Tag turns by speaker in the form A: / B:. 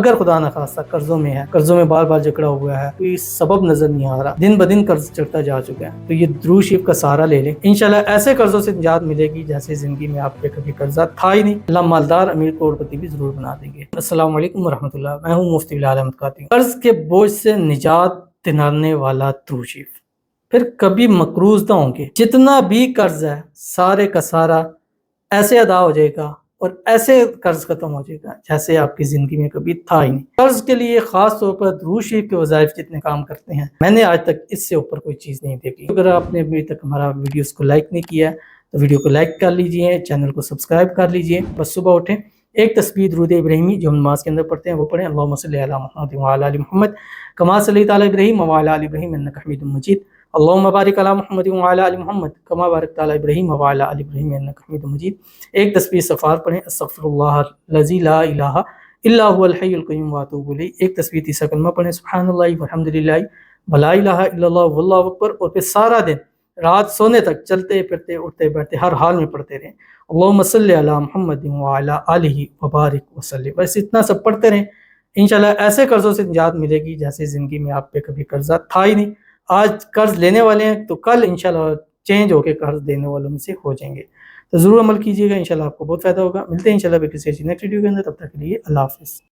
A: اگر خدا نخواستہ قرضوں میں ہے، قرضوں میں بار بار جکڑا ہوا ہے، کوئی سبب نظر نہیں آ رہا، دن بدن قرض چڑھتا جا چکا ہے، تو یہ درود شریف کا سہارا لے لیں، انشاءاللہ ایسے قرضوں سے نجات ملے گی جیسے زندگی میں آپ پہ کبھی قرضہ تھا ہی نہیں۔ اللہ مالدار امیر کروڑپتی بھی ضرور بنا دیں گے۔ السلام علیکم ورحمۃ اللہ، میں ہوں مفتی بلال احمد قادری۔ قرض کے بوجھ سے نجات دلانے والا درود شریف، پھر کبھی مقروض نہ ہوں گے۔ جتنا بھی قرض ہے سارے کا سارا ایسے ادا ہو جائے گا اور ایسے قرض ختم ہو جائے گا جیسے آپ کی زندگی میں کبھی تھا ہی نہیں۔ قرض کے لیے خاص طور پر درود شریف کے وظائف جتنے کام کرتے ہیں، میں نے آج تک اس سے اوپر کوئی چیز نہیں دیکھی۔ اگر آپ نے ابھی تک ہمارا ویڈیوز کو لائک نہیں کیا ہے تو ویڈیو کو لائک کر لیجئے، چینل کو سبسکرائب کر لیجئے۔ بس صبح اٹھیں، ایک تسبیح درود ابراہیمی جو ہم نماز کے اندر پڑھتے ہیں وہ پڑھیں، اللہم صلی علی محمد وعلی آل محمد کما صلیت علی ابراہیم وعلی آل ابراہیم انک حمید مجید، اللہم بارک علی محمد وعلی آل محمد کما بارکت علی ابراہیم وعلی آل ابراہیم انک حمید مجید۔ ایک تسبیح استغفار پڑھیں، استغفر اللہ الذی لا الہ الا هو الحی القیوم واتوب الیہ۔ ایک تسبیح تیسرا کلمہ پڑھیں، سبحان اللہ والحمدللہ ولا الہ الا اللہ واللہ اکبر، اور پھر سارا دن رات سونے تک چلتے پھرتے اٹھتے بیٹھتے ہر حال میں پڑھتے رہیں، اللہم صلی علی محمد وعلی آلہ وبارک وسلم۔ بس اتنا سب پڑھتے رہیں، انشاءاللہ ایسے قرضوں سے نجات ملے گی جیسے زندگی میں آپ پہ کبھی قرضہ تھا ہی نہیں۔ آج قرض لینے والے ہیں تو کل انشاءاللہ چینج ہو کے قرض دینے والوں میں سے ہو جائیں گے، تو ضرور عمل کیجیے گا، انشاءاللہ آپ کو بہت فائدہ ہوگا۔ ملتے ہیں انشاءاللہ کسی ایسی نیکسٹ ویڈیو کے اندر، تب تک کے لیے اللہ حافظ۔